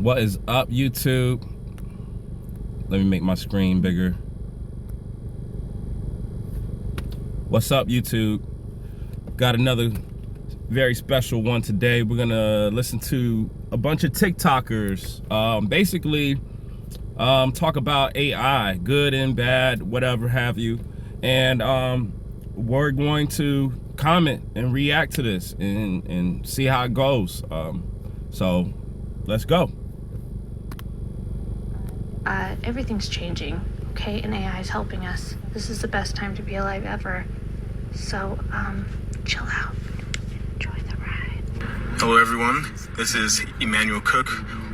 What is up, YouTube? Let me make my screen bigger. What's up, YouTube? Got another very special one today. We're gonna listen to a bunch of TikTokers basically talk about AI, good and bad, whatever have you. And we're going to comment and react to this and see how it goes. So let's go. Everything's changing, okay? And AI is helping us. This is the best time to be alive ever. So, chill out. Enjoy the ride. Hello everyone, this is Emmanuel Cook.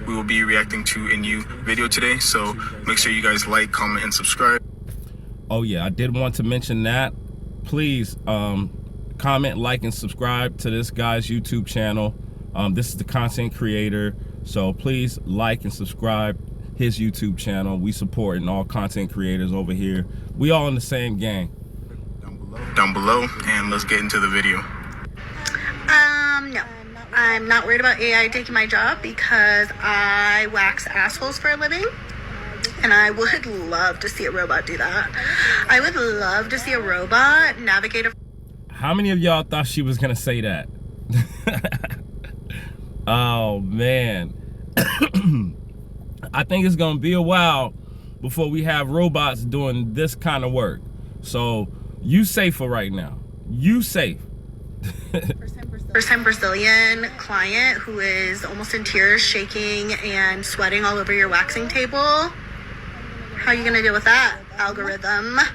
We will be reacting to a new video today, so make sure you guys like, comment, and subscribe. Oh yeah, I did want to mention that. Please comment, like, and subscribe to this guy's YouTube channel. This is the content creator, so please like and subscribe his YouTube channel. We supporting all content creators over here. We all in the same gang. Down below, and let's get into the video. No. I'm not worried about AI taking my job because I wax assholes for a living. And I would love to see a robot do that. I would love to see a robot navigate a... How many of y'all thought she was gonna say that? Oh man. I think it's gonna be a while before we have robots doing this kind of work. So you safe for right now. You safe. First-time Brazilian client who is almost in tears, shaking and sweating all over your waxing table. How are you gonna deal with that, algorithm? I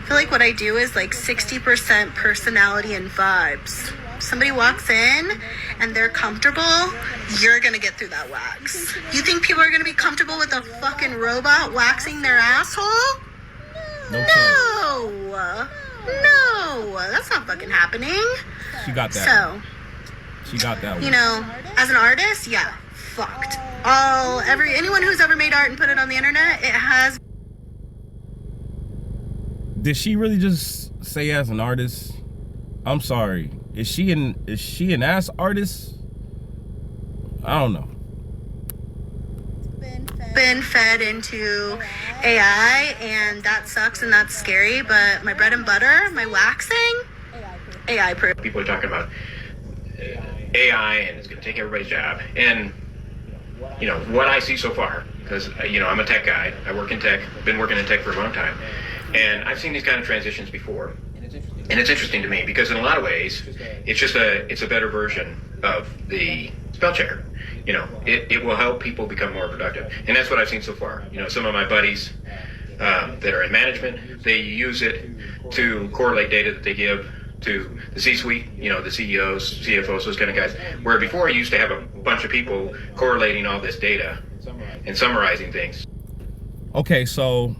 feel like what I do is like 60% personality and vibes. Somebody walks in and they're comfortable, you're gonna get through that wax. You think people are gonna be comfortable with a fucking robot waxing their asshole? No, that's not fucking happening. She got that. So, she got that one. You know, as an artist, yeah, fucked. Anyone who's ever made art and put it on the internet, it has. Did she really just say as an artist? I'm sorry. Is she an ass artist? I don't know. Been fed into AI, and that sucks and that's scary, but my bread and butter, my waxing, AI proof. People are talking about AI and it's going to take everybody's job. And, you know, what I see so far, because, you know, I'm a tech guy. I work in tech, been working in tech for a long time. And I've seen these kind of transitions before. And it's interesting to me because in a lot of ways, it's a better version of the spell checker. You know, it will help people become more productive. And that's what I've seen so far. You know, some of my buddies that are in management, they use it to correlate data that they give to the C-suite, you know, the CEOs, CFOs, those kind of guys. Where before you used to have a bunch of people correlating all this data and summarizing things. Okay, so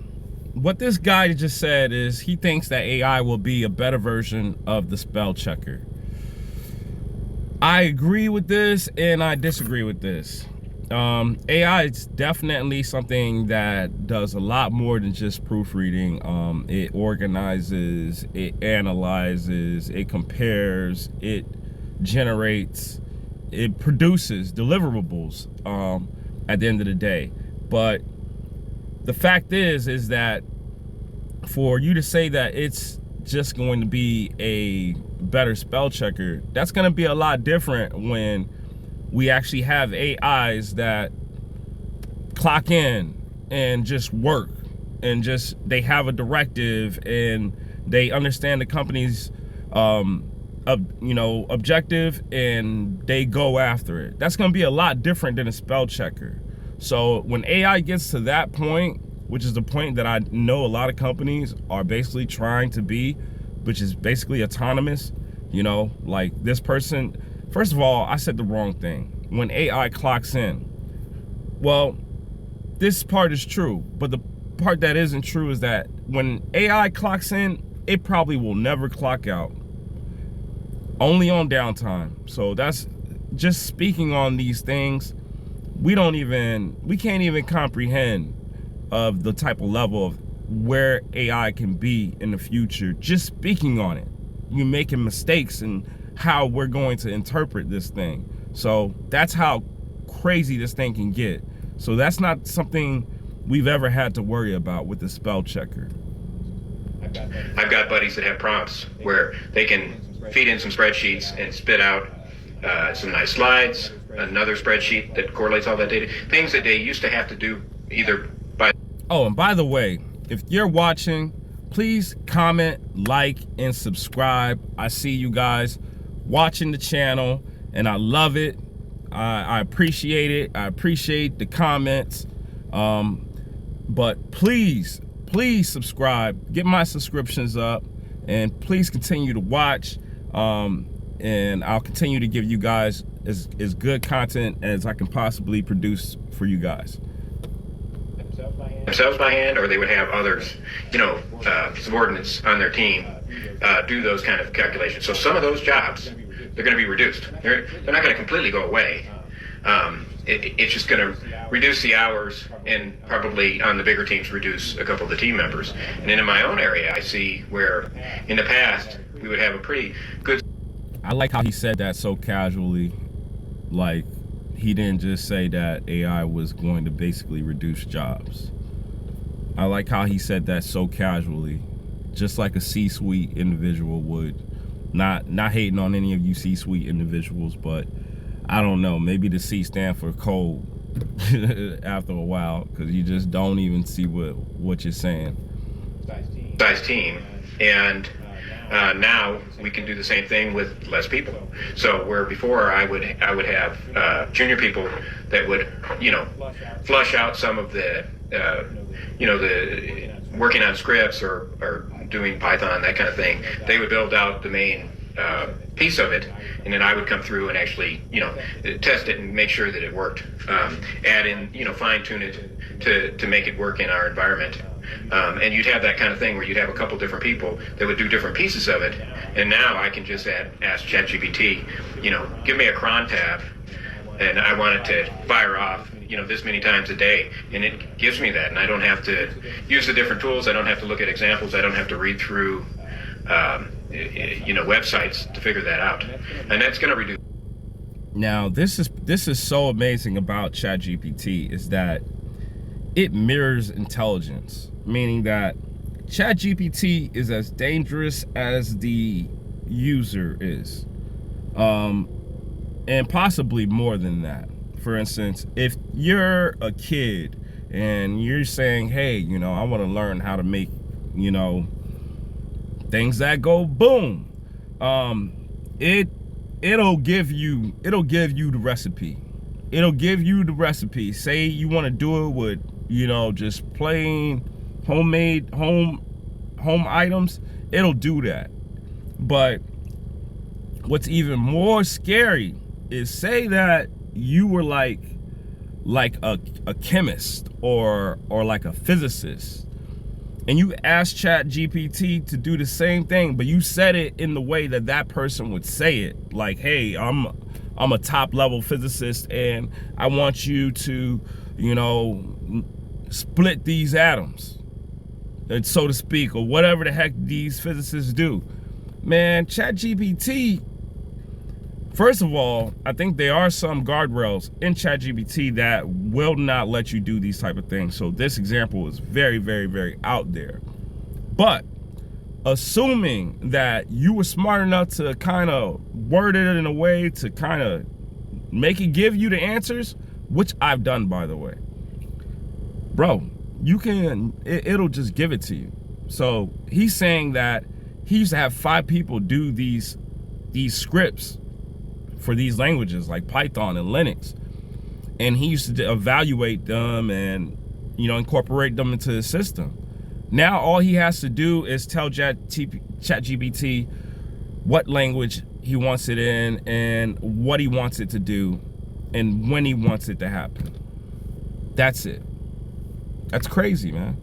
what this guy just said is he thinks that AI will be a better version of the spell checker. I agree with this and I disagree with this. AI is definitely something that does a lot more than just proofreading. It organizes, it analyzes, it compares, it generates, it produces deliverables at the end of the day. But the fact is that for you to say that it's just going to be a better spell checker, that's going to be a lot different when we actually have AIs that clock in and just work and just they have a directive and they understand the company's objective and they go after it. That's going to be a lot different than a spell checker. So when AI gets to that point, which is the point that I know a lot of companies are basically trying to be, which is basically autonomous, you know, like this person. First of all, I said the wrong thing. When AI clocks in, well, this part is true, but the part that isn't true is that when AI clocks in, it probably will never clock out. Only on downtime. So that's just speaking on these things. We can't even comprehend of the type of level of where AI can be in the future. Just speaking on it, you're making mistakes in how we're going to interpret this thing. So that's how crazy this thing can get. So that's not something we've ever had to worry about with the spell checker. I've got buddies that have prompts where they can feed in some spreadsheets and spit out some nice slides, another spreadsheet that correlates all that data, things that they used to have to do either by... Oh, and by the way, if you're watching, please comment, like, and subscribe. I see you guys watching the channel, and I love it. I appreciate it. I appreciate the comments. But please subscribe. Get my subscriptions up, and please continue to watch. And I'll continue to give you guys as good content as I can possibly produce for you guys. Themselves by hand, or they would have others, subordinates on their team do those kind of calculations. So some of those jobs, they're going to be reduced. They're not going to completely go away. It's just going to reduce the hours, and probably on the bigger teams reduce a couple of the team members. And then in my own area, I see where in the past we would have a pretty good... I like how he said that so casually. Like, he didn't just say that AI was going to basically reduce jobs. I like how he said that so casually, just like a C-suite individual would. Not hating on any of you C-suite individuals, but I don't know, maybe the C stand for cold after a while, because you just don't even see what you're saying. Size team, and now we can do the same thing with less people. So where before I would have junior people that would flush out some of the the working on scripts or doing Python, that kind of thing. They would build out the main piece of it, and then I would come through and actually test it and make sure that it worked, add in fine tune it to make it work in our environment. And you'd have that kind of thing where you'd have a couple different people that would do different pieces of it. And now I can just ask ChatGPT, give me a cron tab, and I want it to fire off, this many times a day. And it gives me that. And I don't have to use the different tools. I don't have to look at examples. I don't have to read through, websites to figure that out. And that's going to reduce. Now, this is so amazing about ChatGPT, is that it mirrors intelligence, meaning that ChatGPT is as dangerous as the user is, and possibly more than that. For instance, if you're a kid and you're saying, hey, I want to learn how to make, things that go boom, it'll give you the recipe. It'll give you the recipe. Say you want to do it with, just plain homemade home items, it'll do that. But what's even more scary is, say that you were like a chemist or like a physicist, and you asked ChatGPT to do the same thing, but you said it in the way that person would say it. Like, hey, I'm a top level physicist, and I want you to, split these atoms, so to speak, or whatever the heck these physicists do. Man, ChatGPT, first of all, I think there are some guardrails in ChatGPT that will not let you do these type of things. So this example is very, very, very out there. But assuming that you were smart enough to kind of word it in a way to kind of make it give you the answers, which I've done, by the way, bro, it'll just give it to you. So he's saying that he used to have 5 people do these scripts for these languages like Python and Linux, and he used to evaluate them and incorporate them into the system. Now all he has to do is tell ChatGPT what language he wants it in and what he wants it to do and when he wants it to happen. That's it. That's crazy, man.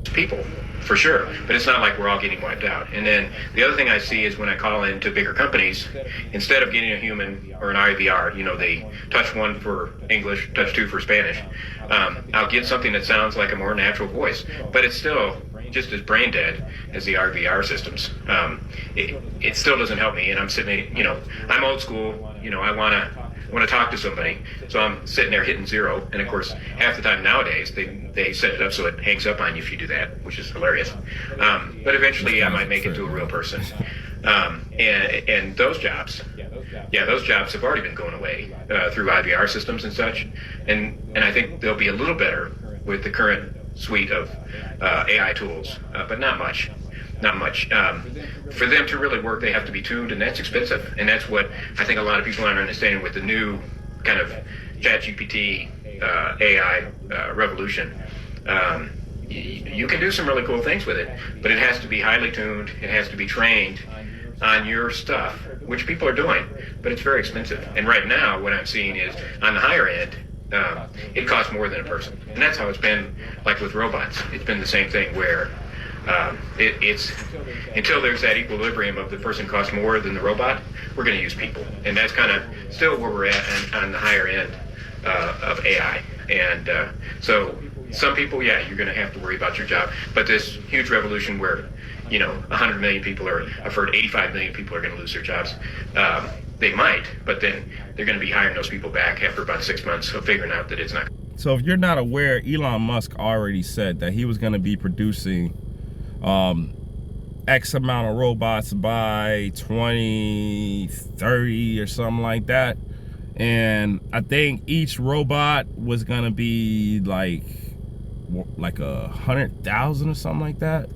People, for sure, but it's not like we're all getting wiped out. And then the other thing I see is when I call into bigger companies, instead of getting a human or an IVR, they touch 1 for English, touch 2 for Spanish, I'll get something that sounds like a more natural voice, but it's still just as brain dead as the RVR systems. It still doesn't help me, and I'm sitting, I'm old school. I want to talk to somebody, so I'm sitting there hitting 0. And of course, half the time nowadays they set it up so it hangs up on you if you do that, which is hilarious. But eventually, I might make it to a real person. And those jobs, those jobs have already been going away through IVR systems and such. And I think they'll be a little better with the current suite of AI tools, but not much. Not much. For them to really work, they have to be tuned, and that's expensive. And that's what I think a lot of people aren't understanding with the new kind of ChatGPT AI revolution. You can do some really cool things with it, but it has to be highly tuned. It has to be trained on your stuff, which people are doing, but it's very expensive. And right now, what I'm seeing is on the higher end, it costs more than a person. And that's how it's been, like with robots. It's been the same thing where it's until there's that equilibrium of the person costs more than the robot, we're going to use people. And that's kind of still where we're at on the higher end of AI. And so some people, you're going to have to worry about your job. But this huge revolution where 100 million people, or I've heard 85 million people are going to lose their jobs. They might, but then they're going to be hiring those people back after about 6 months of figuring out that it's not. So if you're not aware, Elon Musk already said that he was going to be producing X amount of robots by 2030 or something like that. And I think each robot was going to be like 100,000 or something like that.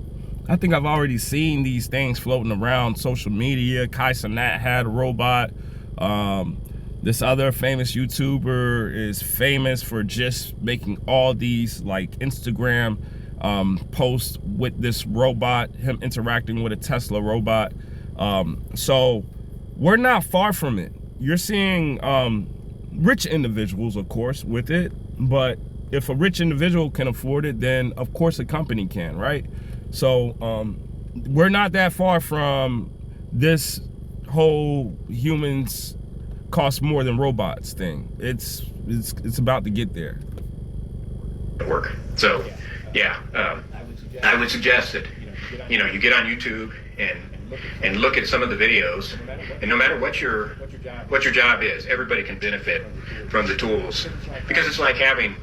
I think I've already seen these things floating around social media. Kai Cenat had a robot. This other famous YouTuber is famous for just making all these like Instagram posts with this robot, him interacting with a Tesla robot. So we're not far from it. You're seeing rich individuals, of course, with it. But if a rich individual can afford it, then of course a company can, right? So we're not that far from this whole humans cost more than robots thing. It's about to get there. Work. So I would suggest that you get on YouTube and look at some of the videos, and no matter what your job is, everybody can benefit from the tools, because it's like having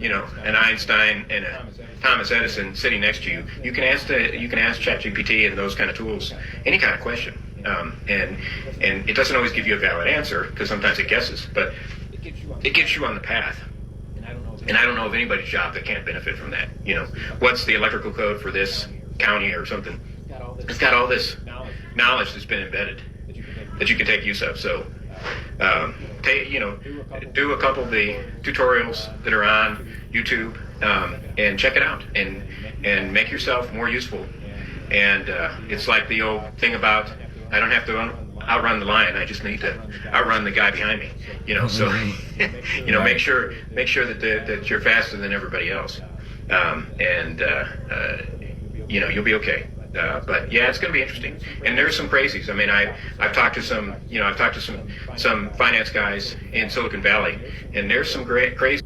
an Einstein and a Thomas Edison sitting next to you. You can ask ChatGPT and those kind of tools any kind of question, and it doesn't always give you a valid answer, because sometimes it guesses, but it gets you on the path. And I don't know of anybody's job that can't benefit from that. What's the electrical code for this county or something? It's got all this knowledge that's been embedded that you can take use of. So do a couple of the tutorials that are on YouTube and check it out and make yourself more useful. And it's like the old thing about, I don't have to outrun the lion, I just need to outrun the guy behind me. So make sure that you're faster than everybody else, and you'll be okay. But yeah, it's going to be interesting. And there's some crazies. I mean, I've talked to some finance guys in Silicon Valley, and there's some great crazy.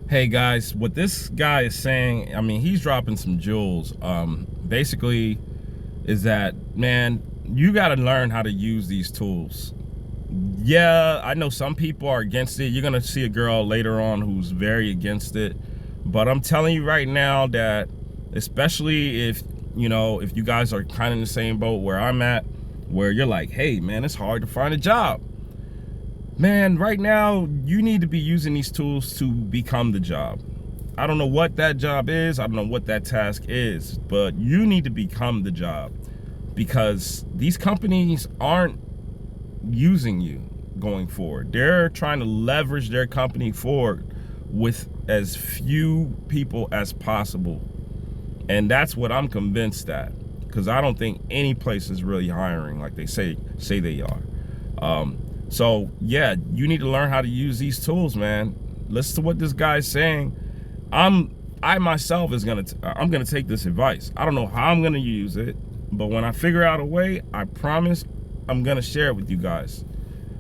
Hey guys, what this guy is saying, I mean, he's dropping some jewels. Basically, is that, man, you got to learn how to use these tools. Yeah, I know some people are against it. You're going to see a girl later on who's very against it. But I'm telling you right now that, especially if you guys are kind of in the same boat where I'm at, where you're like, hey, man, it's hard to find a job. Man, right now, you need to be using these tools to become the job. I don't know what that job is. I don't know what that task is, but you need to become the job, because these companies aren't using you going forward. They're trying to leverage their company forward with as few people as possible. And that's what I'm convinced at, because I don't think any place is really hiring like they say they are. So yeah, you need to learn how to use these tools, man. Listen to what this guy's saying. I myself I'm gonna take this advice. I don't know how I'm gonna use it, but when I figure out a way, I promise I'm gonna share it with you guys.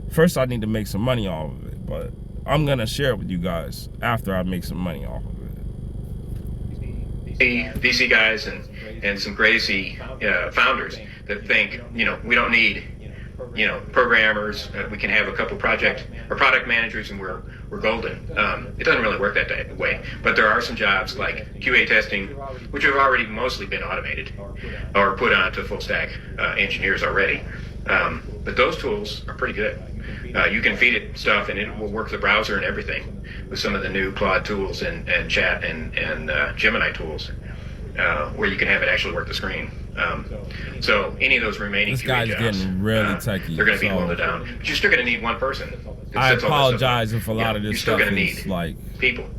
First, I need to make some money off of it, but I'm gonna share it with you guys after I make some money off of it. VC guys and some crazy founders that think, we don't need, programmers. We can have a couple product managers and we're golden. It doesn't really work that way. But there are some jobs like QA testing, which have already mostly been automated or put onto full stack engineers already. But those tools are pretty good. You can feed it stuff and it will work the browser and everything with some of the new Claude tools and chat and Gemini tools, where you can have it actually work the screen. So any of those remaining this QA guy's jobs, getting really techie. they're going to be whittled down. But you're still going to need one person. I apologize if a lot of this you're still stuff going to is need like people.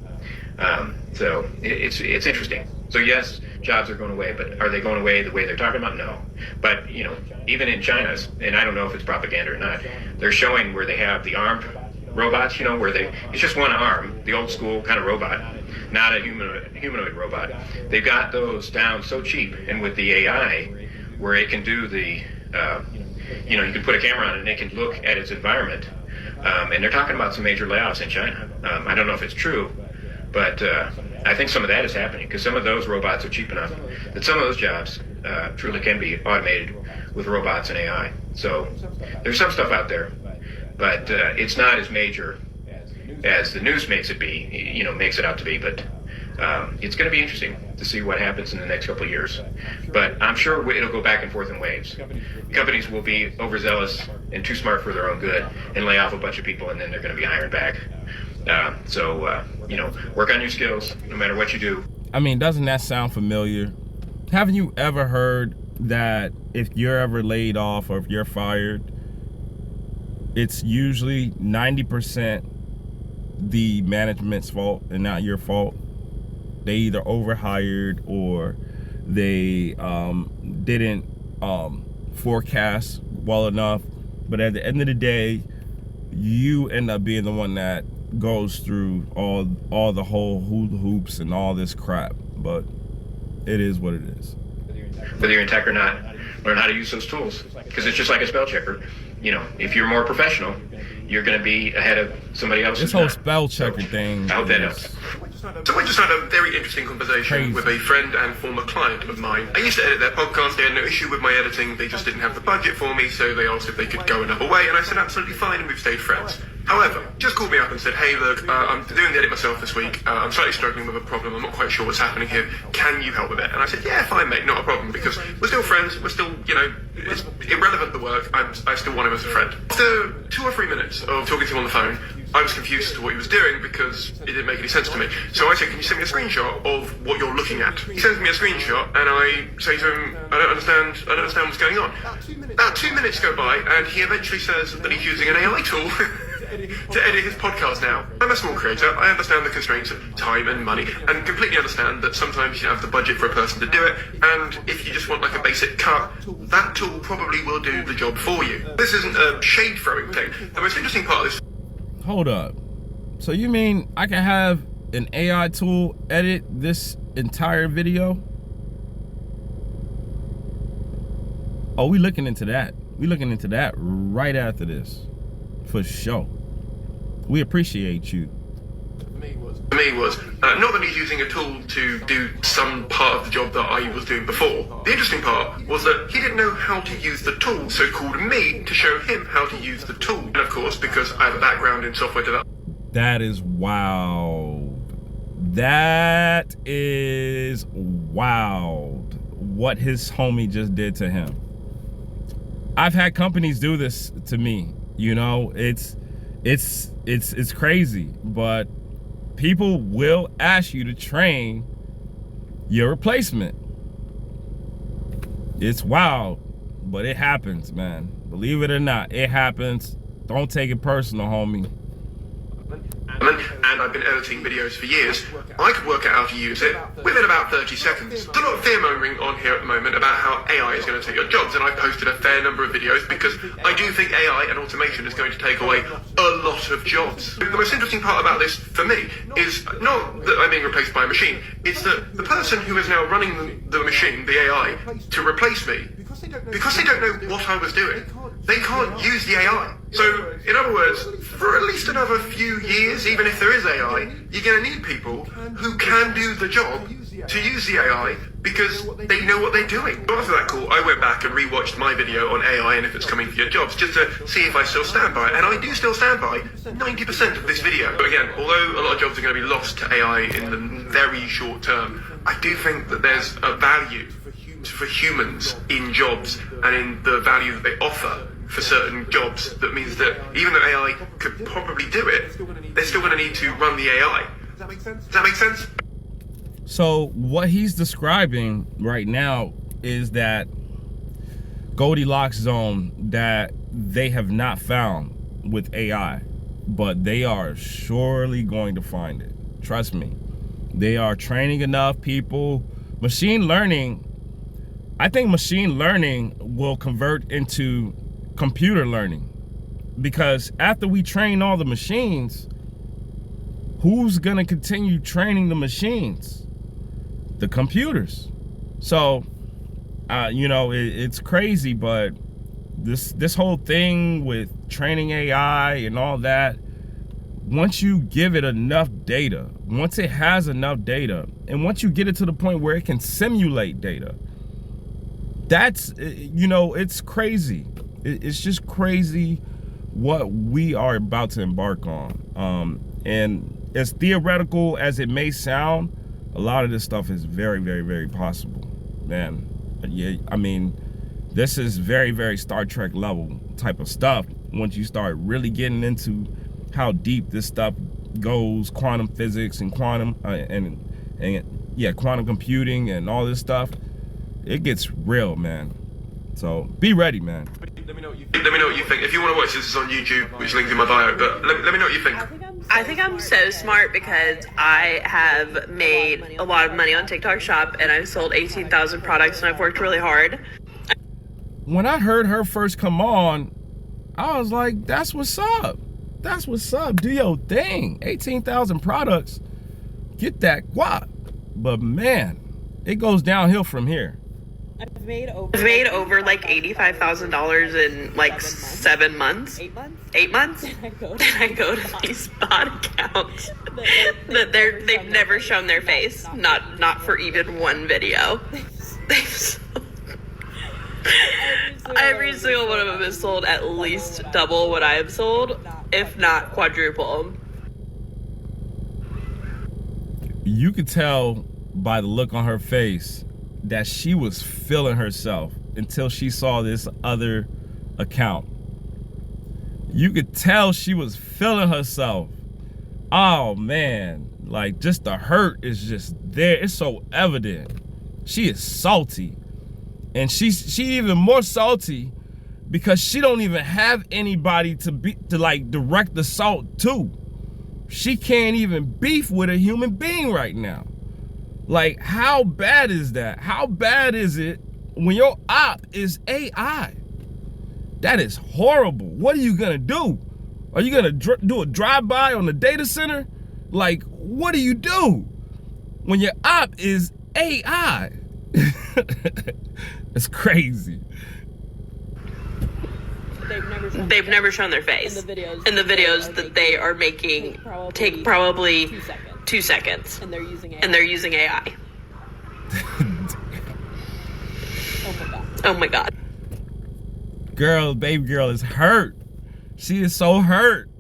So it's interesting. So yes, jobs are going away, but are they going away the way they're talking about? No. But even in China, and I don't know if it's propaganda or not, they're showing where they have the armed robots. Where it's just one arm, the old school kind of robot, not a humanoid robot. They've got those down so cheap, and with the AI, where it can do the, you can put a camera on it and it can look at its environment. And they're talking about some major layoffs in China. I don't know if it's true, but I think some of that is happening because some of those robots are cheap enough that some of those jobs truly can be automated with robots and AI. So there's some stuff out there, but it's not as major as the news makes it out to be. But it's going to be interesting to see what happens in the next couple of years. But I'm sure it'll go back and forth in waves. Companies will be overzealous and too smart for their own good and lay off a bunch of people, and then they're going to be hired back. So work on your skills no matter what you do. I mean, doesn't that sound familiar? Haven't you ever heard that if you're ever laid off or if you're fired, it's usually 90% the management's fault and not your fault? They either overhired or they didn't forecast well enough. But at the end of the day, you end up being the one that goes through all the whole hoops and all this crap. But it is what it is. Whether you're in tech or not, learn how to use those tools, because it's just like a spell checker. If you're more professional, you're going to be ahead of somebody else. This whole spell checker thing. I hope that helps. So I just had a very interesting conversation with a friend and former client of mine. I used to edit their podcast. They had no issue with my editing. They just didn't have the budget for me, so they asked if they could go another way, and I said absolutely fine, and we've stayed friends. However, just called me up and said, hey, look, I'm doing the edit myself this week. I'm slightly struggling with a problem. I'm not quite sure what's happening here. Can you help with it? And I said, yeah, fine, mate, not a problem, because we're still friends. We're still, it's irrelevant the work. I still want him as a friend. After 2 or 3 minutes of talking to him on the phone, I was confused as to what he was doing because it didn't make any sense to me. So I said, can you send me a screenshot of what you're looking at? He sends me a screenshot and I say to him, I don't understand what's going on. About 2 minutes go by and he eventually says that he's using an AI tool to edit his podcast now. I'm a small creator. I understand the constraints of time and money and completely understand that sometimes you don't have the budget for a person to do it, and if you just want like a basic cut, that tool probably will do the job for you. This isn't a shade throwing thing. The most interesting part of this. Hold up. So you mean I can have an AI tool edit this entire video? Oh, we looking into that. We looking into that right after this. For sure. We appreciate you. For me was not that he's using a tool to do some part of the job that I was doing before. The interesting part was that he didn't know how to use the tool, so called me to show him how to use the tool. And of course, because I have a background in software development. That is wild. That is wild. What his homie just did to him. I've had companies do this to me. It's crazy, but people will ask you to train your replacement. It's wild, but it happens, man. Believe it or not, it happens. Don't take it personal, homie. And I've been editing videos for years. I could work out how to use it within about 30 seconds. There's a lot of fear-mongering on here at the moment about how AI is going to take your jobs, and I've posted a fair number of videos because I do think AI and automation is going to take away a lot of jobs. The most interesting part about this, for me, is not that I'm being replaced by a machine. It's that the person who is now running the machine, the AI, to replace me, because they don't know what I was doing, they can't use the AI. So, in other words, for at least another few years, even if there is AI, you're going to need people who can do the job to use the AI because they know what they're doing. So after that call, I went back and rewatched my video on AI and if it's coming for your jobs, just to see if I still stand by it. And I do still stand by 90% of this video. But again, although a lot of jobs are going to be lost to AI in the very short term, I do think that there's a value for humans in jobs and in the value that they offer for certain jobs. That means that even though AI could probably do it, they're still going to need to run the AI. Does that make sense? Does that make sense? So what he's describing right now is that Goldilocks zone that they have not found with AI, but they are surely going to find it. Trust me. They are training enough people. Machine learning, I think machine learning will convert into computer learning, because after we train all the machines, who's gonna continue training the machines? The computers. So, you know, it's crazy, but this whole thing with training AI and all that, once you give it enough data, once it has enough data, and once you get it to the point where it can simulate data, that's, you know, it's crazy. It's just crazy what we are about to embark on. And as theoretical as it may sound, a lot of this stuff is very, very, very possible, man. Yeah, I mean, this is very, very Star Trek level type of stuff. Once you start really getting into how deep this stuff goes, quantum physics and quantum quantum computing and all this stuff, it gets real, man. So be ready, man. Let me know what you think. If you want to watch this, it's on YouTube, which link's in my bio. But let me know what you think. I think I'm so smart because I have made a lot of money on TikTok Shop and I've sold 18,000 products and I've worked really hard. When I heard her first come on, I was like, that's what's up. That's what's up. Do your thing. 18,000 products. Get that guap. But man, it goes downhill from here. I've made over like $85,000 in like 7 months. 8 months? And I go to these bot accounts that they've never shown their face. Not for even one video. Every single one of them is sold at least double what I have sold, if not quadruple. You could tell by the look on her face that she was feeling herself until she saw this other account. You could tell she was feeling herself. Oh man, like just the hurt is just there. It's so evident. She is salty. And she even more salty because she don't even have anybody to like direct the salt to. She can't even beef with a human being right now. Like, how bad is that? How bad is it when your op is AI? That is horrible. What are you gonna do? Are you gonna do a drive-by on the data center? Like, what do you do when your op is AI? It's crazy. They've never shown their face. And the videos that they are making take probably 2 seconds. And they're using AI. Oh my god. Girl, baby girl is hurt. She is so hurt.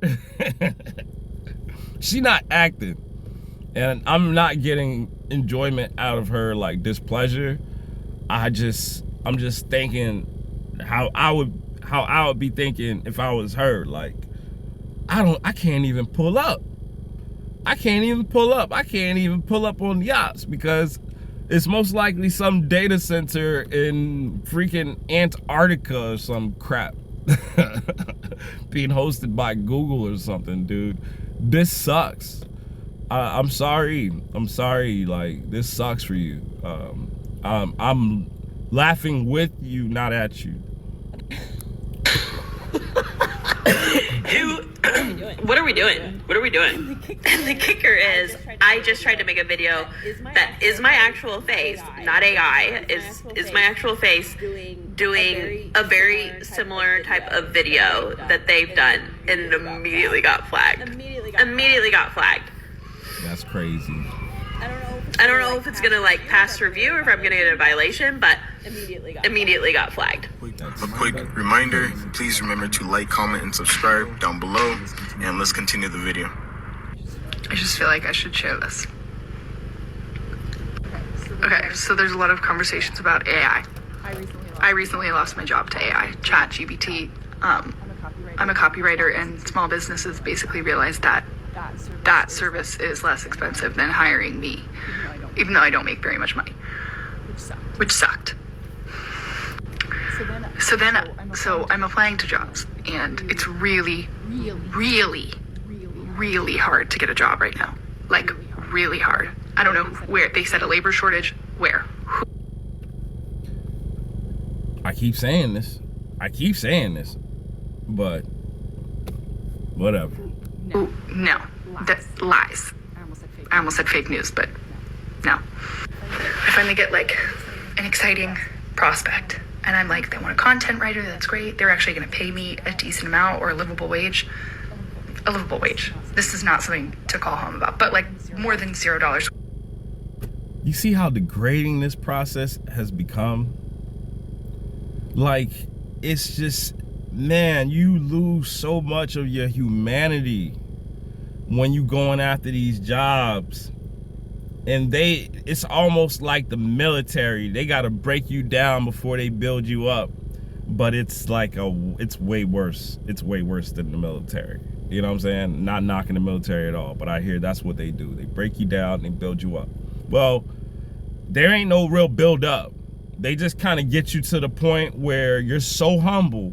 She not acting. And I'm not getting enjoyment out of her like displeasure. I'm just thinking how I would be thinking if I was her. Like, I can't even pull up. I can't even pull up. I can't even pull up on yachts because it's most likely some data center in freaking Antarctica or some crap being hosted by Google or something, dude. This sucks. I'm sorry. Like, this sucks for you. I'm laughing with you, not at you. What are we doing? What are we doing? And the kicker is, I just tried to make a video that is my actual face, not AI, is my actual face doing a very similar type of video that they've done, and it immediately got flagged. Immediately got flagged. That's crazy. I I don't know if it's gonna like pass review or if I'm gonna get a violation, but immediately got flagged. A quick reminder, please remember to like, comment, and subscribe down below, and let's continue the video. I just feel like I should share this. Okay, so there's a lot of conversations about AI. I recently lost my job to AI, ChatGPT. I'm a copywriter, and small businesses basically realized that that service is less expensive than hiring me, even though I don't make very much money, which sucked. So I'm applying to jobs, and it's really hard to get a job right now. Like, really hard. I don't know where. They said a labor shortage. Where? I keep saying this, but whatever. Ooh, no, that's lies. I almost said fake news, but no. I finally get like an exciting prospect, and I'm like, they want a content writer. That's great. They're actually going to pay me a decent amount, or a livable wage. This is not something to call home about, but like more than $0. You see how degrading this process has become? Like, it's just, man, you lose so much of your humanity when you going after these jobs. And it's almost like the military. They got to break you down before they build you up. But it's like it's way worse. It's way worse than the military. You know what I'm saying? Not knocking the military at all, but I hear that's what they do. They break you down and they build you up. Well, there ain't no real build up. They just kind of get you to the point where you're so humble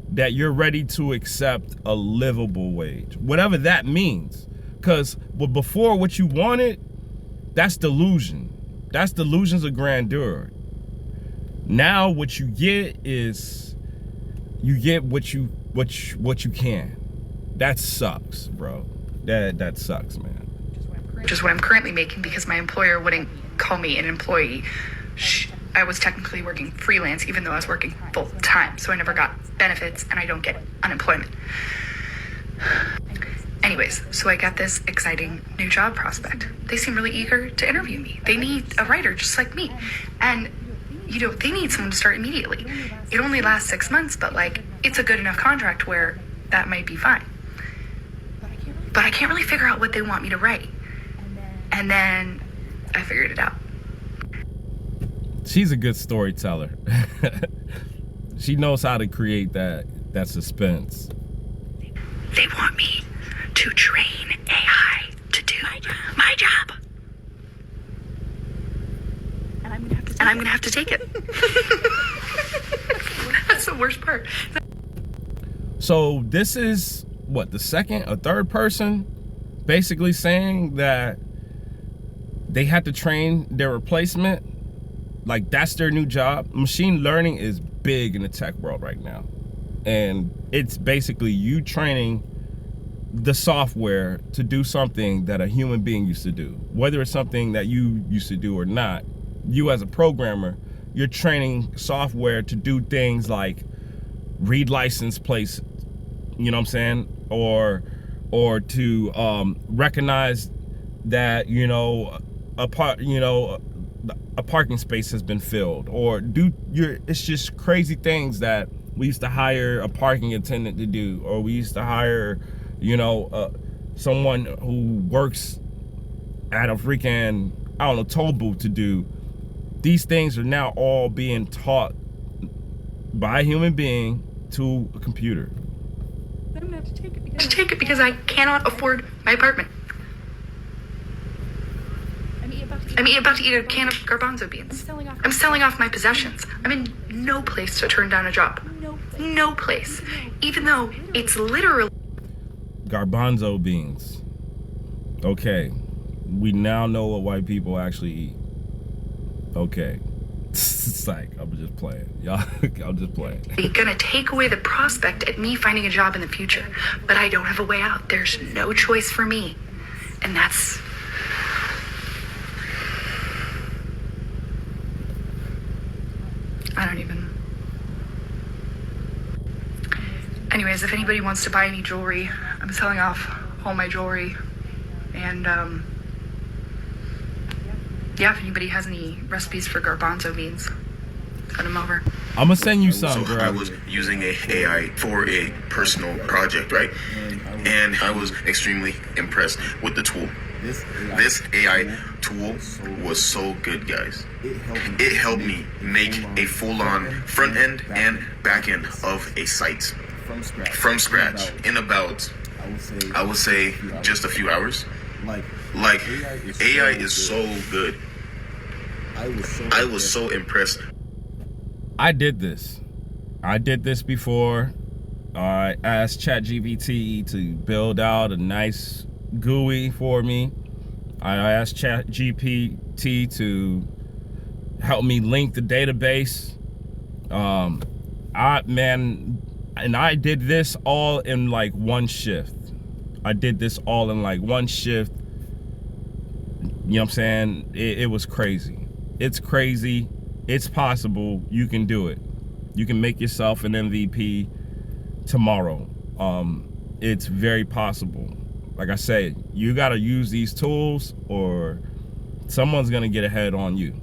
that you're ready to accept a livable wage, whatever that means. Because before, what you wanted, that's delusion. That's delusions of grandeur. Now what you get is you get what you can. That sucks, bro. That sucks, man. Which is what I'm currently making, because my employer wouldn't call me an employee. I was technically working freelance, even though I was working full time, so I never got benefits and I don't get unemployment. Anyways, so I got this exciting new job prospect. They seem really eager to interview me. They need a writer just like me. And, they need someone to start immediately. It only lasts 6 months, but like, it's a good enough contract where that might be fine. But I can't really figure out what they want me to write. And then I figured it out. She's a good storyteller. She knows how to create that suspense. They want me to train AI to do my job. And I'm gonna have to take it. That's the worst part. So this is what, the second or third person basically saying that they had to train their replacement. Like, that's their new job. Machine learning is big in the tech world right now. And it's basically you training the software to do something that a human being used to do. Whether it's something that you used to do or not, you as a programmer, you're training software to do things like read license plates, you know what I'm saying? Or to recognize that, a parking space has been filled, or it's just crazy things that we used to hire a parking attendant to do, or we used to hire, someone who works at a freaking, toll booth to do. These things are now all being taught by a human being to a computer. I'm gonna have to take it because I cannot afford my apartment. I'm about to eat a can of garbanzo beans. I'm selling off my possessions. I'm in no place to turn down a job. No place. Even though it's literally... Garbanzo beans. Okay. We now know what white people actually eat. Okay. It's like, I'm just playing. Y'all, I'm just playing. They're gonna take away the prospect at me finding a job in the future. But I don't have a way out. There's no choice for me. And that's... I don't even... Anyways, if anybody wants to buy any jewelry, I'm selling off all my jewelry. And, Yeah, if anybody has any recipes for garbanzo beans, send them over. I'm gonna send you some, So girl. I was using a AI for a personal project, right? And I was extremely impressed with the tool. This AI tool was so good, guys. It helped me make a full-on front end and back end of a site from scratch in about, I would say, just a few hours. Like, AI is so good. I was so impressed. I did this before. I asked ChatGPT to build out a nice GUI for me. I asked ChatGPT to help me link the database. I did this all in like one shift. You know what I'm saying? It was crazy. It's crazy. It's possible. You can do it. You can make yourself an MVP tomorrow. It's very possible. Like I said, you got to use these tools or someone's going to get ahead on you.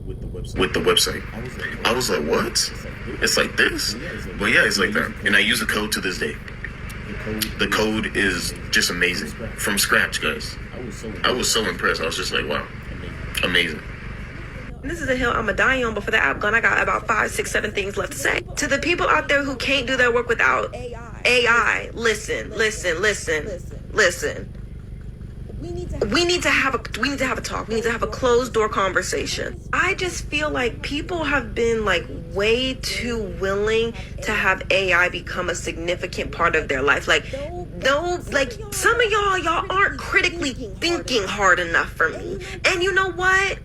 With the website. I was like, what? It's like this? But yeah, it's like that. And I use the code to this day. The code is just amazing. From scratch, guys. I was so impressed. I was just like, wow. Amazing. This is a hill I'ma die on, but for the app gun, I got about 5, 6, 7 things left to say. To the people out there who can't do their work without AI, listen. We need to have a talk. We need to have a closed door conversation. I just feel like people have been like way too willing to have AI become a significant part of their life. Like, no, like some of y'all aren't critically thinking hard enough for me. And you know what?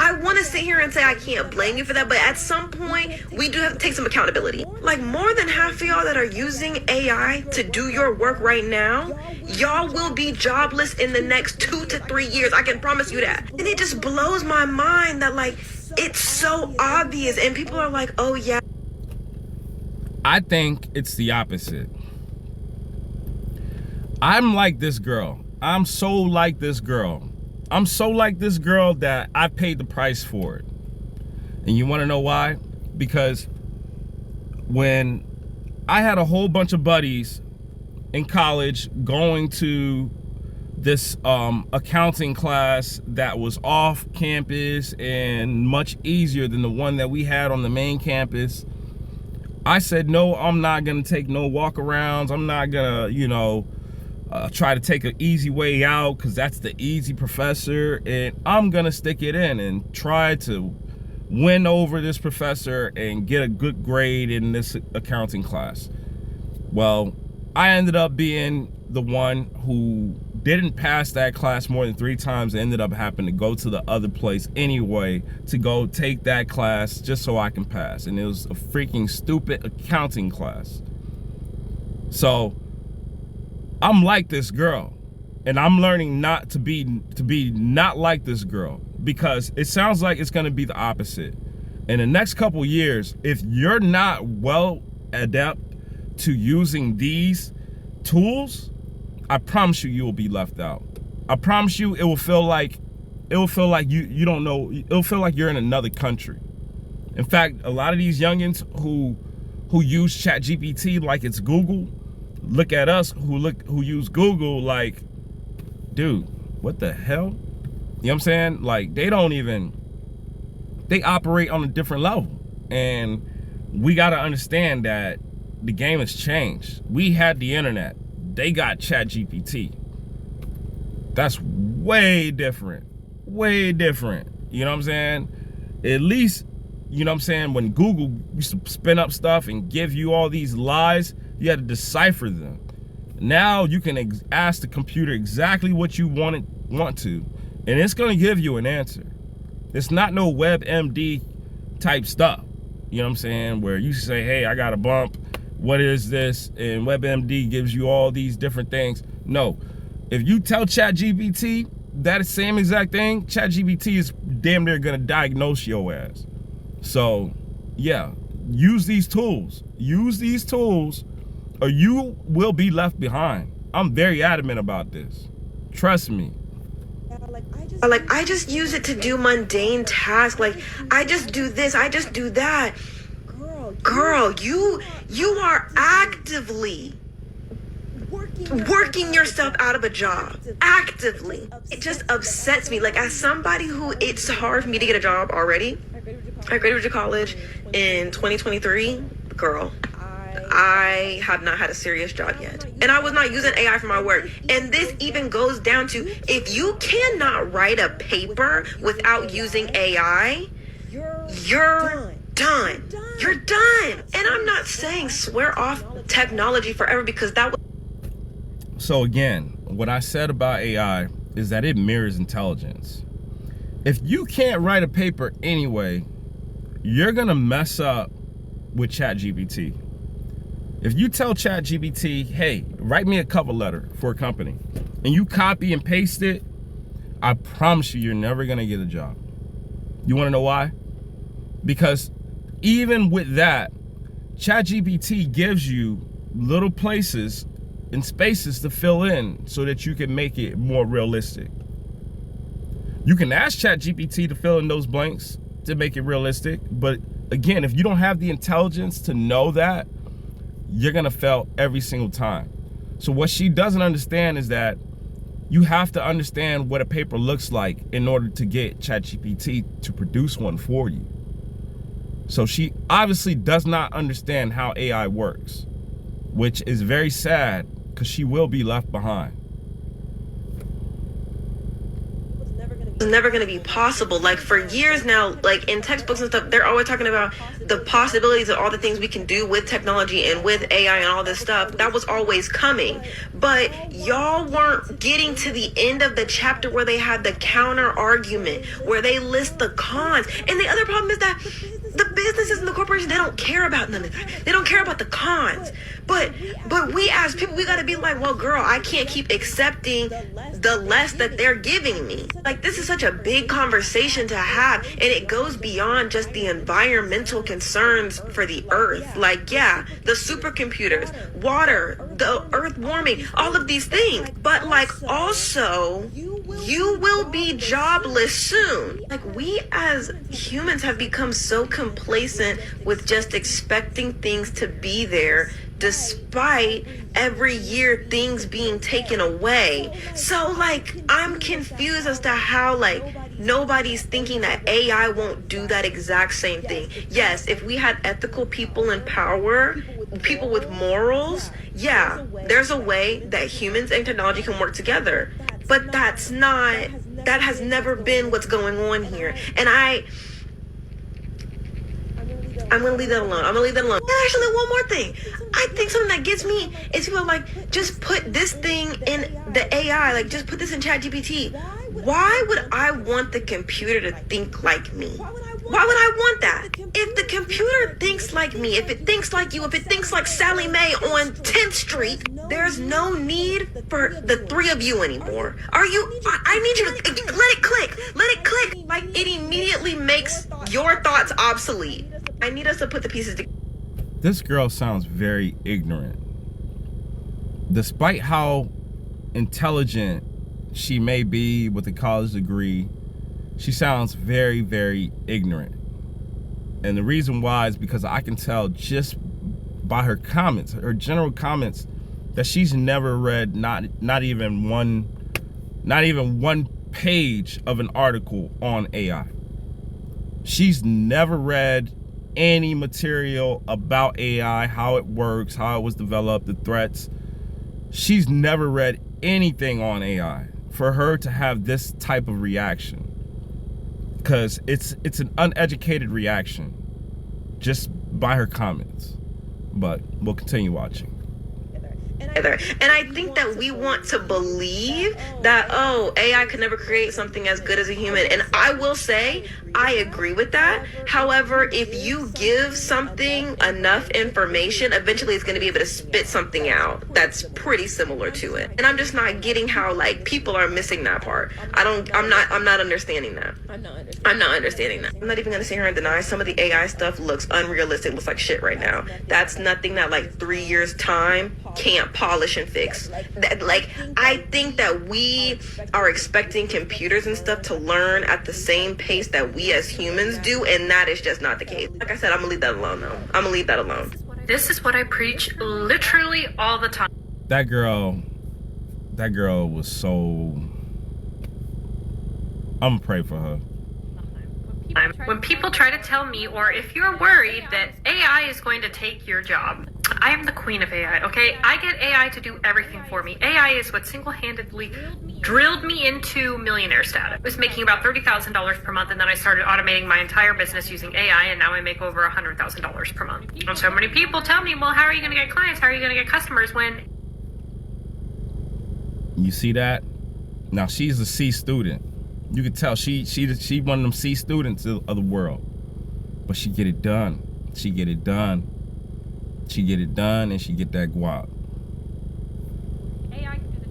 I want to sit here and say I can't blame you for that, but at some point, we do have to take some accountability. Like, more than half of y'all that are using AI to do your work right now, y'all will be jobless in the next 2 to 3 years. I can promise you that. And it just blows my mind that, like, it's so obvious, and people are like, oh, yeah. I think it's the opposite. I'm like this girl. I'm so like this girl that I paid the price for it. And you want to know why? Because when I had a whole bunch of buddies in college going to this accounting class that was off campus and much easier than the one that we had on the main campus, I said, no, I'm not going to take no walk-arounds. I'm not going to, try to take an easy way out because that's the easy professor, and I'm gonna stick it in and try to win over this professor and get a good grade in this accounting class. Well, I ended up being the one who didn't pass that class more than 3 times and ended up having to go to the other place anyway to go take that class just so I can pass. And it was a freaking stupid accounting class. So I'm like this girl, and I'm learning not to be not like this girl, because it sounds like it's going to be the opposite. In the next couple years, if you're not well adept to using these tools, I promise you will be left out. I promise you it will feel like you don't know. It'll feel like you're in another country. In fact, a lot of these youngins who use ChatGPT like it's Google, look at us who use Google like, dude, what the hell? You know what I'm saying? Like, they operate on a different level. And we got to understand that the game has changed. We had the internet. They got ChatGPT. That's way different. Way different. You know what I'm saying? At least, you know what I'm saying, when Google used to spin up stuff and give you all these lies, you had to decipher them. Now you can ask the computer exactly what you want to, and it's going to give you an answer. It's not no WebMD type stuff. You know what I'm saying? Where you say, hey, I got a bump. What is this? And WebMD gives you all these different things. No. If you tell ChatGPT that same exact thing, ChatGPT is damn near going to diagnose your ass. So, yeah, use these tools. Use these tools, or you will be left behind. I'm very adamant about this. Trust me. Or like, I just use it to do mundane tasks. Like, I just do this, I just do that. Girl, you are actively working yourself out of a job. Actively. It just upsets me. Like, as somebody who, it's hard for me to get a job already. I graduated college in 2023. Girl, I have not had a serious job yet. And I was not using AI for my work. And this even goes down to, if you cannot write a paper without using AI, you're done. You're done. And I'm not saying swear off technology forever, because that was... So again, what I said about AI is that it mirrors intelligence. If you can't write a paper anyway, you're gonna mess up with ChatGPT. If you tell ChatGPT, hey, write me a cover letter for a company, and you copy and paste it, I promise you're never gonna get a job. You wanna know why? Because even with that, ChatGPT gives you little places and spaces to fill in so that you can make it more realistic. You can ask ChatGPT to fill in those blanks to make it realistic, but again, if you don't have the intelligence to know that, you're gonna fail every single time. So what she doesn't understand is that you have to understand what a paper looks like in order to get ChatGPT to produce one for you. So she obviously does not understand how AI works, which is very sad, because she will be left behind. It's never going to be possible. Like, for years now, like in textbooks and stuff, they're always talking about the possibilities of all the things we can do with technology and with AI and all this stuff. That was always coming. But y'all weren't getting to the end of the chapter where they had the counter argument, where they list the cons. And the other problem is that the businesses and the corporations, they don't care about none of that. They don't care about the cons. But we as people, we gotta be like, well, girl, I can't keep accepting the less that they're giving me. Like, this is such a big conversation to have, and it goes beyond just the environmental concerns for the earth. Like, yeah, the supercomputers, water, the earth warming, all of these things. But like, also, you will be jobless soon. Like, we as humans have become so complacent with just expecting things to be there, despite every year things being taken away. So like, I'm confused as to how like nobody's thinking that AI won't do that exact same thing. Yes, if we had ethical people in power, people with morals, yeah, there's a way that humans and technology can work together. But that has never been what's going on here. And I'm gonna leave that alone. And actually, one more thing. I think something that gets me is people like, just put this thing in the AI, like just put this in ChatGPT. Why would I want the computer to think like me? Why would I want that? If the computer thinks like me, if it thinks like you, if it thinks like Sally Mae on 10th Street, there's no need for the three of you anymore. I need you to let it click. Like, it immediately makes your thoughts obsolete. I need us to put the pieces together. This girl sounds very ignorant. Despite how intelligent she may be with a college degree, she sounds very, very ignorant. And the reason why is because I can tell just by her comments, her general comments, that she's never read not even one page of an article on AI. She's never read any material about AI, how it works, how it was developed, the threats. She's never read anything on AI for her to have this type of reaction, because it's an uneducated reaction just by her comments. But we'll continue watching. And I think that we want to believe that, oh, AI could never create something as good as a human. And I will say, I agree with that. However, if you give something enough information, eventually it's going to be able to spit something out that's pretty similar to it. And I'm just not getting how, like, people are missing that part. I'm not understanding that. I'm not understanding that. I'm not even going to sit here and deny some of the AI stuff looks unrealistic, looks like shit right now. That's nothing that, like, 3 years time can't can't polish and fix. Like, I think that we are expecting computers and stuff to learn at the same pace that we as humans do, and that is just not the case. Like I said, I'm gonna leave that alone though. I'm gonna leave that alone. This is what I preach literally all the time. That girl was so... I'm gonna pray for her. When people try to tell me, or if you're worried that AI is going to take your job, I am the queen of AI, okay? I get AI to do everything for me. AI is what single-handedly drilled me into millionaire status. I was making about $30,000 per month, and then I started automating my entire business using AI, and now I make over $100,000 per month. And so many people tell me, well, how are you going to get clients? How are you going to get customers when... You see that? Now, she's a C student. You can tell she one of them C students of the world. But she get it done. She get it done. She get it done, and she get that guap.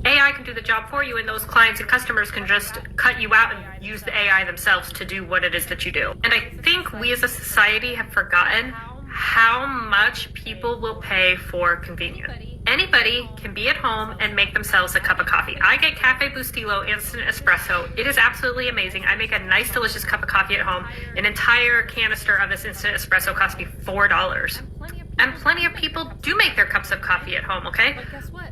AI can do the job for you, and those clients and customers can just cut you out and use the AI themselves to do what it is that you do. And I think we as a society have forgotten how much people will pay for convenience. Anybody can be at home and make themselves a cup of coffee. I get Cafe Bustelo Instant Espresso. It is absolutely amazing. I make a nice, delicious cup of coffee at home. An entire canister of this instant espresso costs me $4. And plenty of people do make their cups of coffee at home, okay?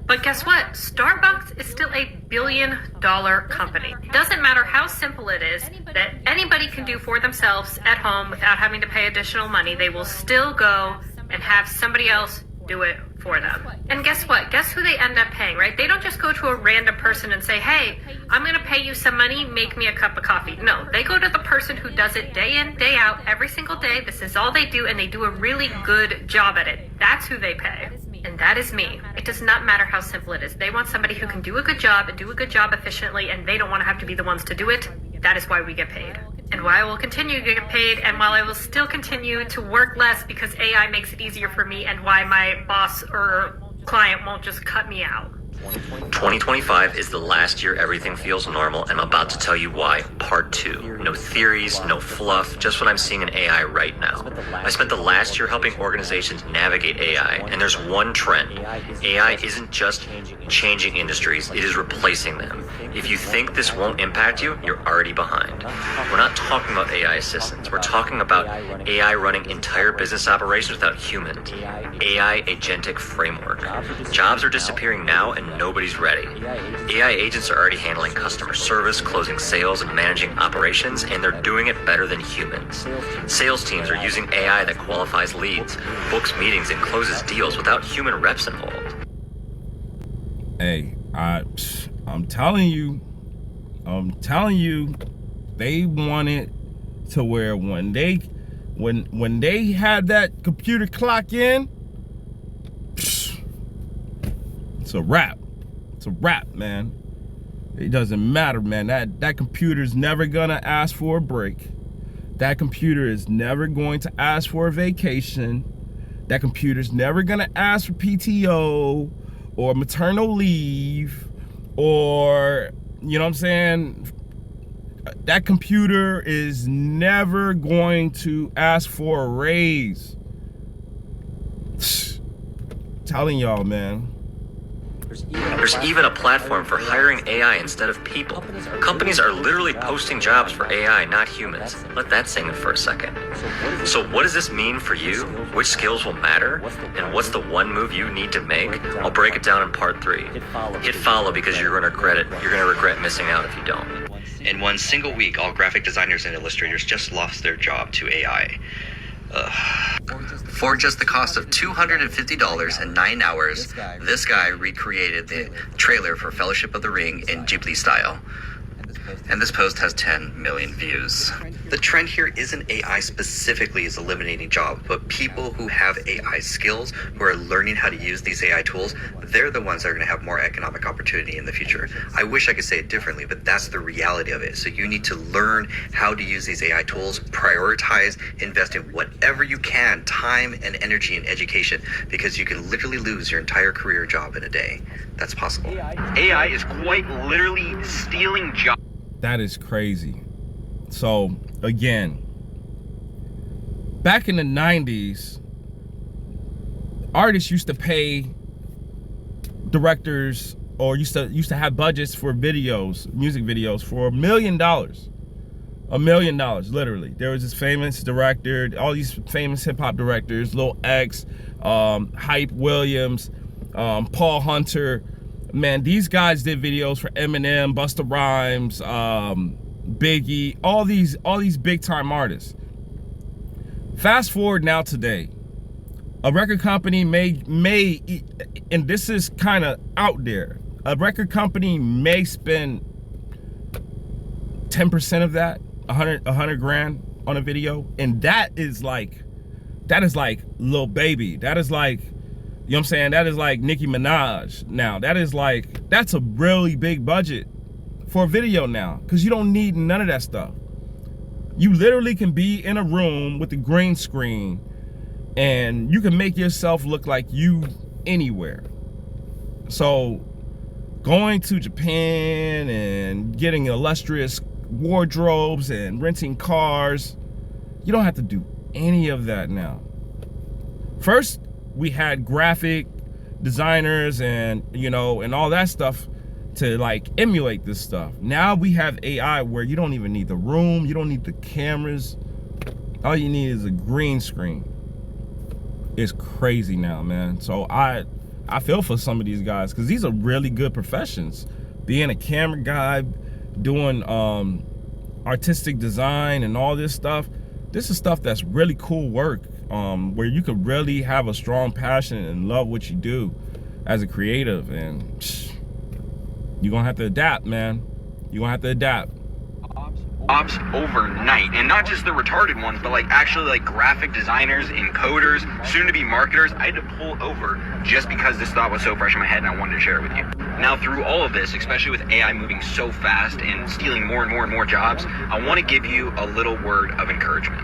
But guess what? Starbucks is still a billion-dollar company. It doesn't matter how simple it is that anybody can do for themselves at home without having to pay additional money. They will still go and have somebody else do it for them. And guess what? Guess who they end up paying, right? They don't just go to a random person and say, hey, I'm going to pay you some money, make me a cup of coffee. No, they go to the person who does it day in, day out, every single day. This is all they do, and they do a really good job at it. That's who they pay. And that is me. It does not matter how simple it is. They want somebody who can do a good job and do a good job efficiently, and they don't want to have to be the ones to do it. That is why we get paid. And why I will continue to get paid, and while I will still continue to work less because AI makes it easier for me, and why my boss or client won't just cut me out. 2025 is the last year everything feels normal, and I'm about to tell you why. Part 2. No theories, no fluff, just what I'm seeing in AI right now. I spent the last year helping organizations navigate AI, and there's one trend. AI isn't just changing industries, it is replacing them. If you think this won't impact you, you're already behind. We're not talking about AI assistants, we're talking about AI running entire business operations without humans. AI agentic framework. Jobs are disappearing now, and nobody's ready. AI agents are already handling customer service, closing sales, and managing operations, and they're doing it better than humans. Sales teams are using AI that qualifies leads, books meetings, and closes deals without human reps involved. Hey, I'm telling you, they want it to where when they had that computer clock in, it's a wrap. It's a wrap, man. It doesn't matter, man. That computer's never gonna ask for a break. That computer is never going to ask for a vacation. That computer's never gonna ask for PTO or maternal leave, or, you know what I'm saying? That computer is never going to ask for a raise. Telling y'all, man. There's even a platform for hiring AI instead of people. Companies are literally posting jobs for AI, not humans. Let that sink in for a second. So what does this mean for you? Which skills will matter? And what's the one move you need to make? I'll break it down in part 3. Hit follow because you're gonna regret missing out if you don't. In one single week, all graphic designers and illustrators just lost their job to AI. For just the cost of $250 and 9 hours, this guy recreated the trailer for Fellowship of the Ring in Ghibli style. And this post has 10 million views. The trend here isn't AI specifically is eliminating jobs, but people who have AI skills, who are learning how to use these AI tools, they're the ones that are going to have more economic opportunity in the future. I wish I could say it differently, but that's the reality of it. So you need to learn how to use these AI tools, prioritize, invest in whatever you can, time and energy in education, because you can literally lose your entire career job in a day. That's possible. AI is quite literally stealing jobs. That is crazy. So, again, back in the 90s, artists used to pay directors, or used to have budgets for videos, music videos, for $1 million. $1 million, literally. There was this famous director, all these famous hip-hop directors, Lil X, Hype Williams, Paul Hunter. Man, these guys did videos for Eminem, Busta Rhymes, Biggie, all these big time artists. Fast forward now today, a record company may, and this is kind of out there, a record company may spend 10% of that, 100 grand on a video, and that is like Lil Baby. That is like, you know what I'm saying? That is like Nicki Minaj now. That's a really big budget for a video now, because you don't need none of that stuff. You literally can be in a room with a green screen and you can make yourself look like you anywhere. So going to Japan and getting illustrious wardrobes and renting cars, you don't have to do any of that now. First, we had graphic designers and, you know, and all that stuff to like emulate this stuff. Now we have AI where you don't even need the room, you don't need the cameras. All you need is a green screen. It's crazy now, man. So I feel for some of these guys, because these are really good professions. Being a camera guy, doing artistic design and all this stuff. This is stuff that's really cool work, where you could really have a strong passion and love what you do as a creative, and you're gonna have to adapt, man. You're gonna have to adapt. Jobs overnight, and not just the retarded ones, but like actually like graphic designers, encoders, soon to be marketers. I had to pull over just because this thought was so fresh in my head and I wanted to share it with you. Now, through all of this, especially with AI moving so fast and stealing more and more and more jobs, I want to give you a little word of encouragement.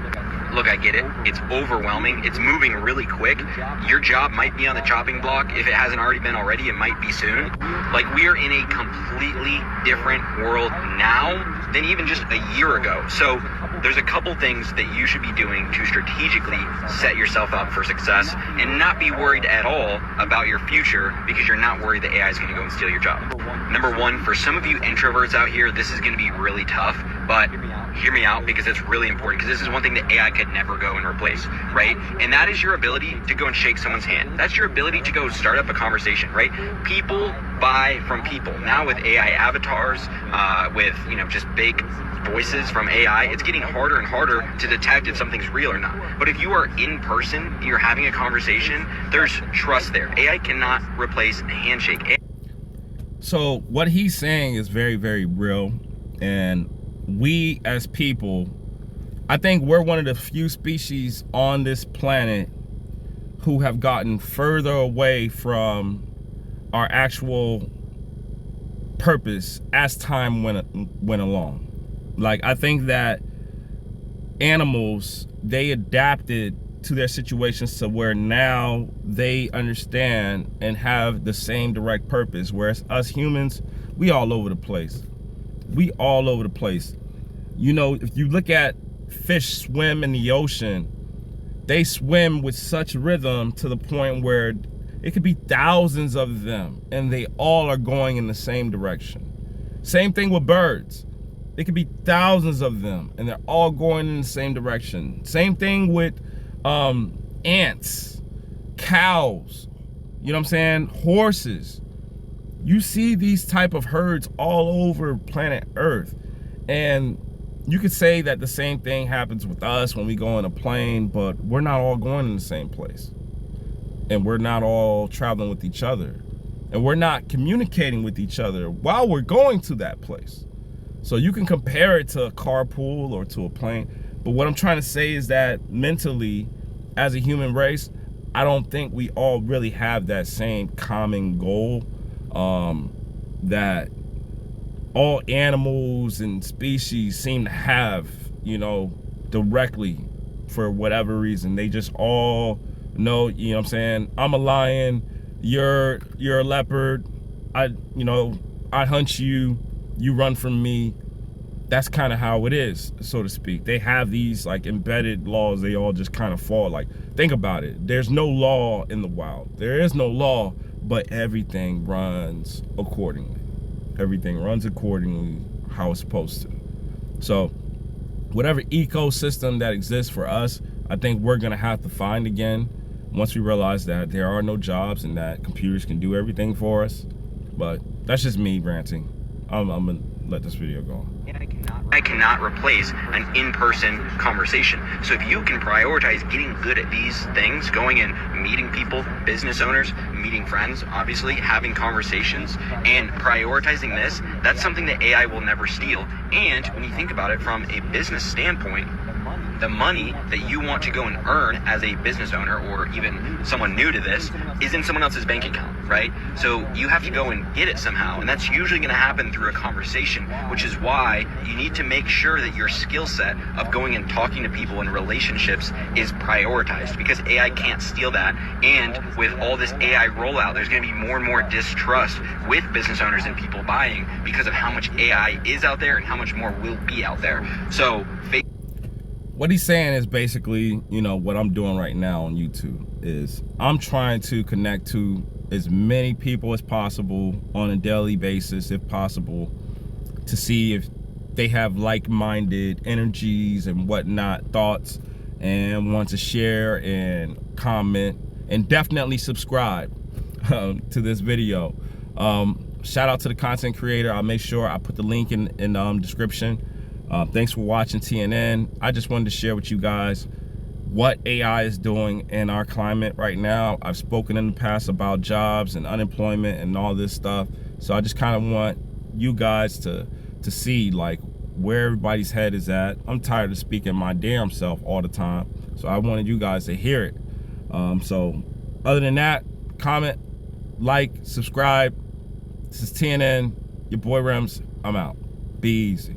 Look, I get it. It's overwhelming. It's moving really quick. Your job might be on the chopping block. If it hasn't already been already, it might be soon. Like, we are in a completely different world now than even just a year ago. So there's a couple things that you should be doing to strategically set yourself up for success and not be worried at all about your future, because you're not worried that AI is going to go and steal your job. Number one, for some of you introverts out here, this is going to be really tough, but hear me out, because it's really important, because this is one thing that AI could never go and replace, right? And that is your ability to go and shake someone's hand. That's your ability to go start up a conversation, right? People buy from people. Now with AI avatars, with, you know, just fake voices from AI, it's getting harder and harder to detect if something's real or not. But if you are in person, you're having a conversation, there's trust there. AI cannot replace a handshake. So what he's saying is very, very real, and we as people, I think we're one of the few species on this planet who have gotten further away from our actual purpose as time went along. Like, I think that animals, they adapted to their situations to where now they understand and have the same direct purpose, whereas us humans, we all over the place. We all over the place. You know, if you look at fish swim in the ocean, they swim with such rhythm to the point where it could be thousands of them and they all are going in the same direction. Same thing with birds. It could be thousands of them and they're all going in the same direction. Same thing with ants, cows, you know what I'm saying? Horses. You see these type of herds all over planet Earth. And you could say that the same thing happens with us when we go on a plane, but we're not all going in the same place. And we're not all traveling with each other. And we're not communicating with each other while we're going to that place. So you can compare it to a carpool or to a plane. But what I'm trying to say is that mentally, as a human race, I don't think we all really have that same common goal that all animals and species seem to have, you know, directly for whatever reason. They just all know, you know what I'm saying? I'm a lion, you're a leopard, I hunt you, you run from me. That's kind of how it is, so to speak. They have these like embedded laws, they all just kind of fall. Like, think about it. There's no law in the wild. There is no law but everything runs accordingly. Everything runs accordingly how it's supposed to. So whatever ecosystem that exists for us, I think we're gonna have to find again once we realize that there are no jobs and that computers can do everything for us. But that's just me ranting. I'm gonna let this video go on. I cannot replace an in-person conversation. So if you can prioritize getting good at these things, going and meeting people, business owners, meeting friends, obviously, having conversations, and prioritizing this, that's something that AI will never steal. And when you think about it from a business standpoint, the money that you want to go and earn as a business owner or even someone new to this is in someone else's bank account, right? So you have to go and get it somehow, and that's usually going to happen through a conversation, which is why you need to make sure that your skill set of going and talking to people in relationships is prioritized, because AI can't steal that. And with all this AI rollout, there's going to be more and more distrust with business owners and people buying because of how much AI is out there and how much more will be out there. So what he's saying is basically, you know, what I'm doing right now on YouTube is I'm trying to connect to as many people as possible on a daily basis, if possible, to see if they have like-minded energies and whatnot, thoughts, and want to share and comment and definitely subscribe to this video. Shout out to the content creator. I'll make sure I put the link in description. Thanks for watching TNN. I just wanted to share with you guys what AI is doing in our climate right now. I've spoken in the past about jobs and unemployment and all this stuff. So I just kind of want you guys to see like where everybody's head is at. I'm tired of speaking my damn self all the time. So I wanted you guys to hear it. So other than that, comment, like, subscribe. This is TNN, your boy Rems. I'm out. Be easy.